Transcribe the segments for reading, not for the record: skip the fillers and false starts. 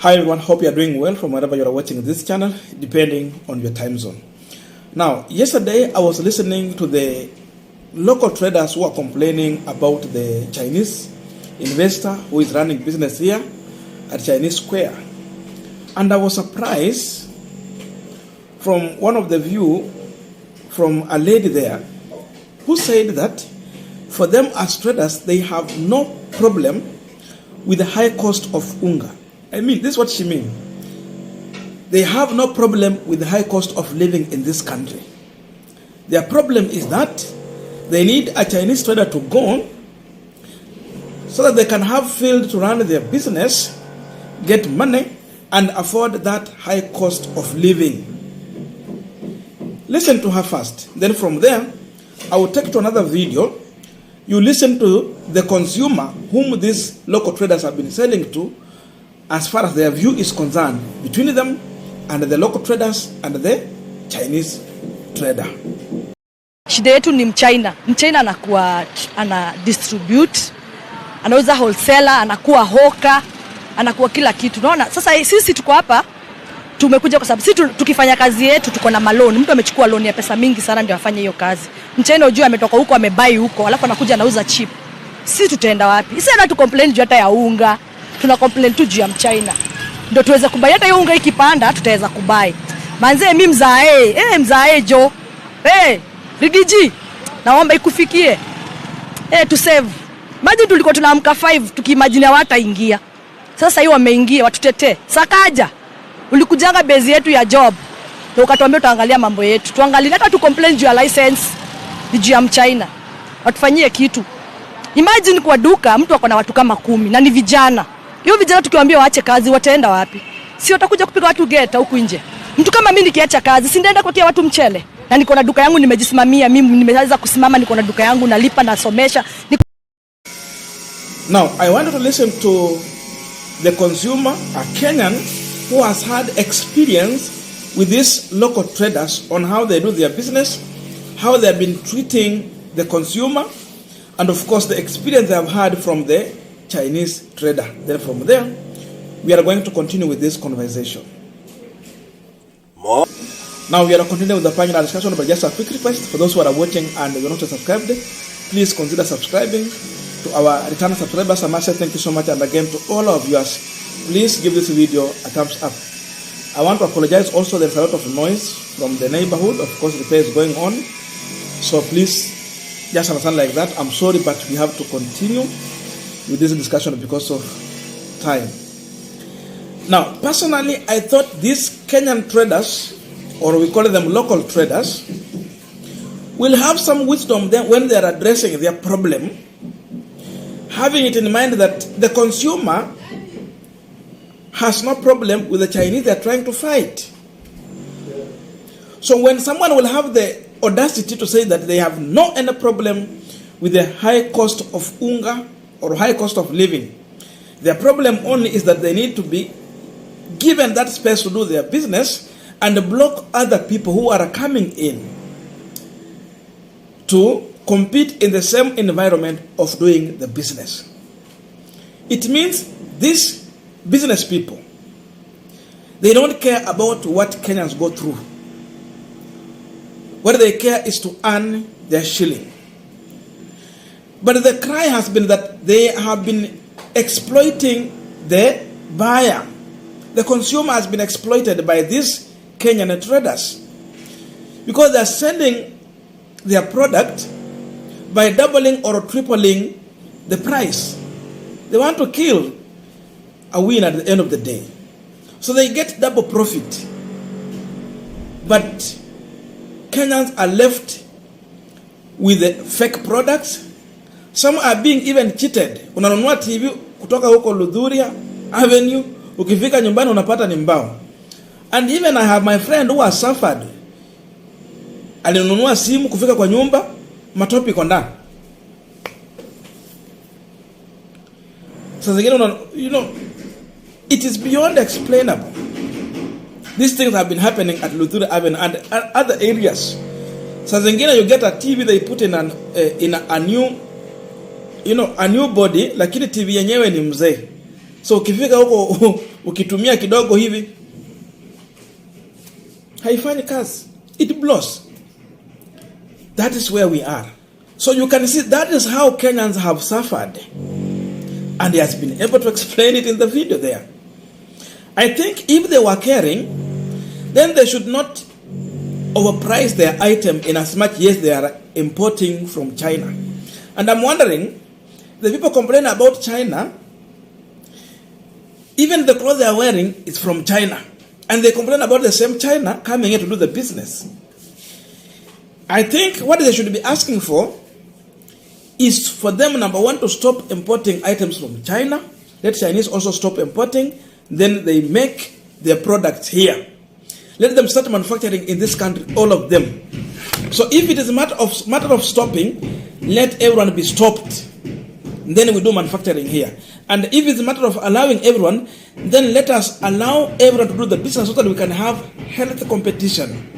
Hi everyone, hope you are doing well from wherever you are watching this channel, depending on your time zone. Now, yesterday I was listening to the local traders who are complaining about the Chinese investor who is running business here at Chinese Square. And I was surprised from one of the view from a lady there who said that for them as traders, they have no problem with the high cost of unga. I mean, this is what she means. They have no problem with the high cost of living in this country. Their problem is that they need a Chinese trader to go so that they can have field to run their business, get money, and afford that high cost of living. Listen to her first. Then from there, I will take to another video. You listen to the consumer whom these local traders have been selling to, as far as their view is concerned, between them and the local traders and the Chinese trader. Shida yetu ni Mchina. Mchina anakuwa ana distribute, anauza wholesaler, anakuwa hawker, anakuwa kila kitu. Unaona? Sasa sisi tuko hapa tumekuja kwa sababu sisi tukifanya kazi yetu tuko na maloni. Mtu amechukua loan ya pesa mingi sana ndio afanye hiyo kazi. Mchina unajua ametoka huko amebuy huko, alafu anakuja anauza cheap. Sisi tutaenda wapi? Sisi hata tu complain juu hata ya unga. Tuna complain tu juu ya Mchina. Ndio tuweze kubai hata hiyo unga ikipanda tutaweza kubai. Manze mimi mzae jo. Rigiji. Naomba ikufikie. To save. Imagine tulikuwa tunaamka 5 tukiimagine wataingia. Sasa hiyo wameingia watutetee. Sakaja. Ulikujanga base yetu ya job. Ndio ukatuambia utaangalia mambo yetu. Tuangalie hata tu complain juu ya license juu ya Mchina. Watufanyie kitu. Imagine kwa duka mtu ako na watu kama 10 na ni vijana. Hiyo vijana tukiwaambia waache kazi wataenda wapi? Si watakuja kupiga watu geta huku nje. Mtu kama mimi nikiacha kazi, si ndaenda kutia watu mchele. Na niko na duka yangu nimejisimamia, mimi nimeweza kusimama, niko na duka yangu nalipa na somesha. Now, I want to listen to the consumer, a Kenyan who has had experience with these local traders on how they do their business, how they have been treating the consumer, and of course the experience they have had from the Chinese trader. Then from there, we are going to continue with this conversation. Now we are continuing with the panel discussion, but just a quick request for those who are watching and you're not subscribed, please consider subscribing. To our return subscribers, I must say thank you so much, and again to all of you, please give this video a thumbs up. I want to apologize also, there's a lot of noise from the neighborhood. Of course, repair is going on, so please just understand like that. I'm sorry, but we have to continue with this discussion because of time. Now, personally, I thought these Kenyan traders, or we call them local traders, will have some wisdom then when they are addressing their problem, having it in mind that the consumer has no problem with the Chinese they are trying to fight. So when someone will have the audacity to say that they have no any problem with the high cost of unga or high cost of living, their problem only is that they need to be given that space to do their business and block other people who are coming in to compete in the same environment of doing the business. It means these business people, they don't care about what Kenyans go through. What they care is to earn their shilling. But the cry has been that they have been exploiting the buyer. The consumer has been exploited by these Kenyan traders because they are selling their product by doubling or tripling the price. They want to kill a win at the end of the day. So they get double profit. But Kenyans are left with the fake products. Some are being even cheated. Unanunua TV kutoka huko Ludhuria Avenue, ukifika nyumbani unapata ni mbao. And even I have my friend who has suffered. Alinunua simu kufika kwa nyumba, matopi iko ndani. So again, it is beyond explainable. These things have been happening at Ludhuria Avenue and other areas. So zingine you get a TV they put in a new a new body, lakini TV yenyewe ni mzee. So ukifika huko ukitumia kidogo hivi haifanyi kazi, it blows. That is where we are. So you can see that is how Kenyans have suffered, and he has been able to explain it in the video there. I think if they were caring, then they should not overprice their item in as much as they are importing from China. And I'm wondering, the people complain about China, even the clothes they are wearing is from China, and they complain about the same China coming here to do the business. I think what they should be asking for is for them, number one, to stop importing items from China. Let Chinese also stop importing. Then they make their products here. Let them start manufacturing in this country, all of them. So if it is a matter of stopping, let everyone be stopped. Then we do manufacturing here. And if it's a matter of allowing everyone, then let us allow everyone to do the business so that we can have healthy competition.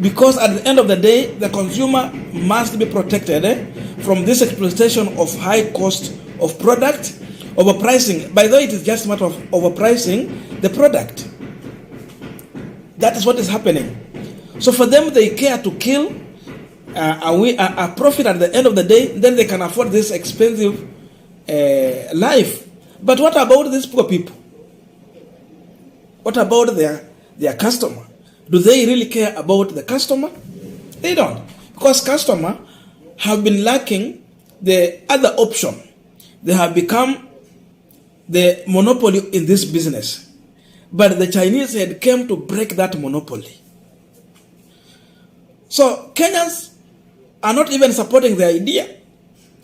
Because at the end of the day, the consumer must be protected from this exploitation of high cost of product, overpricing. By the way, it is just a matter of overpricing the product. That is what is happening. So for them, they care to kill a profit at the end of the day, then they can afford this expensive life. But what about these poor people? What about their customer? Do they really care about the customer? They don't. Because customers have been lacking the other option. They have become the monopoly in this business. But the Chinese had come to break that monopoly. So Kenyans are not even supporting the idea.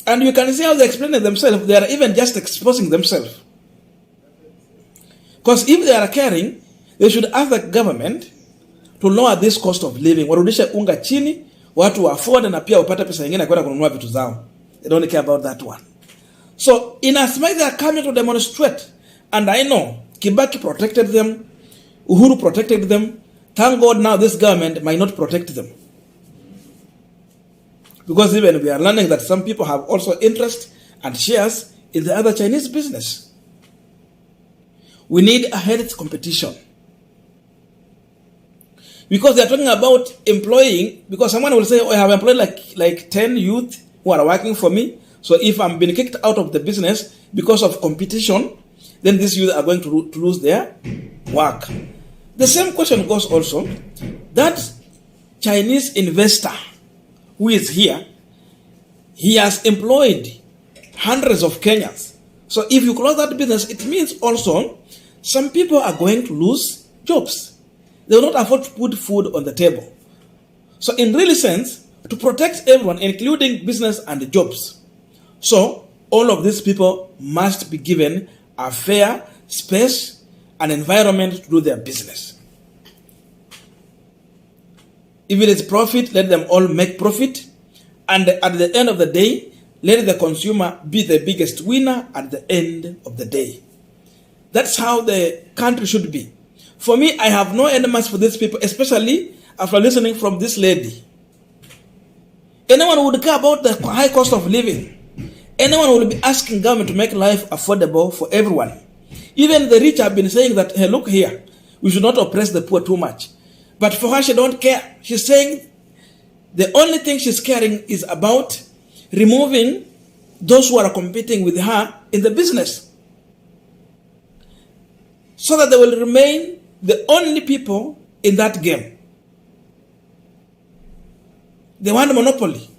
And you can see how they explain it themselves. They are even just exposing themselves. Because if they are caring, they should ask the government to lower this cost of living. Warudisha unga chini, watu afford na pia upata pesa nyingine kwenda kununua vitu zao. They don't care about that one. So in as much they are coming to demonstrate, and I know Kibaki protected them, Uhuru protected them. Thank God now this government might not protect them. Because even we are learning that some people have also interest and shares in the other Chinese business. We need a healthy competition. Because they are talking about employing, because someone will say, oh, I have employed like 10 youth who are working for me. So if I'm being kicked out of the business because of competition, then these youth are going to lose their work. The same question goes also, that Chinese investor who is here, he has employed hundreds of Kenyans. So if you close that business, it means also some people are going to lose jobs. They will not afford to put food on the table. So in real sense, to protect everyone, including business and jobs. So all of these people must be given a fair space and environment to do their business. If it is profit, let them all make profit. And at the end of the day, let the consumer be the biggest winner at the end of the day. That's how the country should be. For me, I have no enemies for these people, especially after listening from this lady. Anyone who would care about the high cost of living, anyone who will be asking government to make life affordable for everyone. Even the rich have been saying that, hey, look here, we should not oppress the poor too much. But for her, she don't care. She's saying the only thing she's caring is about removing those who are competing with her in the business, so that they will remain the only people in that game. They want monopoly.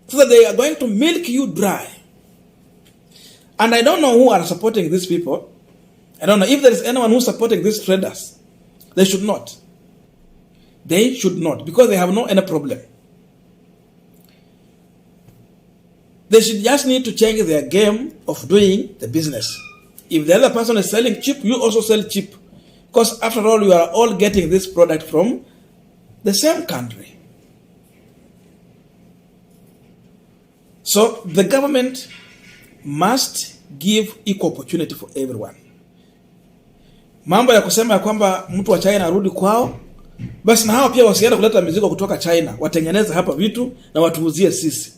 So that they are going to milk you dry. And I don't know who are supporting these people. I don't know if there is anyone who's supporting these traders. They should not. They should not, because they have no any problem. They should just need to change their game of doing the business. If the other person is selling cheap, you also sell cheap. Because after all, you are all getting this product from the same country. So the government must give equal opportunity for everyone. Mambo ya kusema ya kwamba mtu wa China arudi kwao, basi na hao pia wasiende kuleta mizigo kutoka China, watengeneze hapa vitu na watuuzie sisi.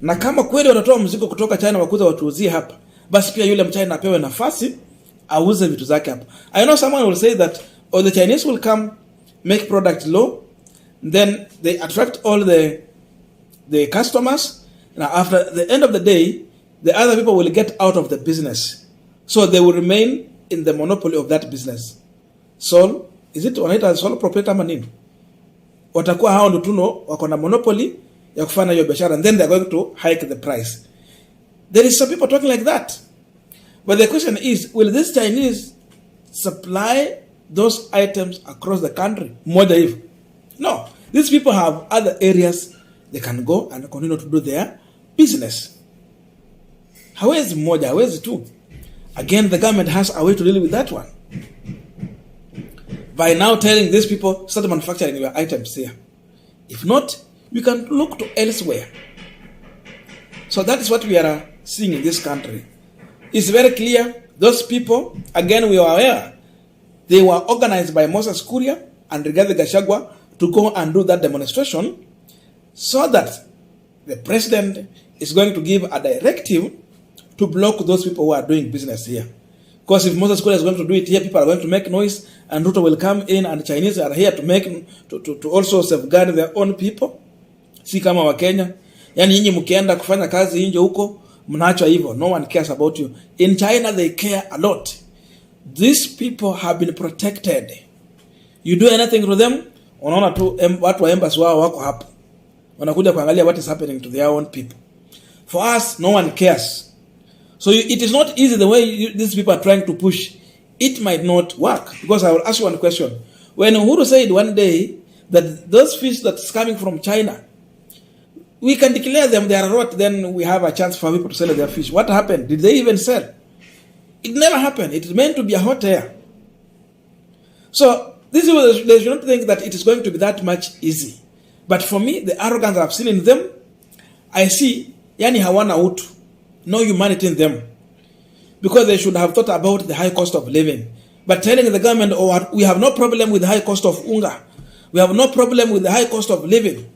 Na kama kweli watatoa mzigo kutoka China wakuza watuuzie hapa, basi pia yule mchina apewe nafasi auze vitu zake hapo. I know someone will say that the Chinese will come make product low, then they attract all the customers. Now after the end of the day, the other people will get out of the business, so they will remain in the monopoly of that business. So is it wanaita sole proprietor ama nini? Watakuwa hao ndio tuno wako na monopoly ya kufanya hiyo biashara, and then they are going to hike the price. There is some people talking like that. But the question is, will this Chinese supply those items across the country? Moja hivi. No. These people have other areas they can go and continue to do their business. Hawezi moja, hawezi tu. Again, the government has a way to deal with that one. By now telling these people, start manufacturing your items here. If not, we can look to elsewhere. So that is what we are seeing in this country. It's very clear, those people, again we are aware, they were organized by Moses Kuria and Kuria Gachagua to go and do that demonstration so that the president is going to give a directive to block those people who are doing business here. Because if Moses Kuria is going to do it here, people are going to make noise, and Ruto will come in, and the Chinese are here to also safeguard their own people. Si kama wa Kenya. Yani nyinyi mkienda kufanya kazi nje huko, mnaachwa hivyo. No one cares about you. In China, they care a lot. These people have been protected. You do anything to them, unaona tu watu wa embassy wao wako hapo. Wanakuja kuangalia what is happening to their own people. For us, no one cares. So it is not easy the way these people are trying to push. It might not work. Because I will ask you one question. When Uhuru said one day that those fish that's coming from China, we can declare them they are rot, then we have a chance for people to sell their fish. What happened? Did they even sell? It never happened. It is meant to be a hot air. So this is, they should not think that it is going to be that much easy. But for me, the arrogance I've seen in them, I see, yani hawana utu. No humanity in them. Because they should have thought about the high cost of living. But telling the government, we have no problem with the high cost of unga. We have no problem with the high cost of living.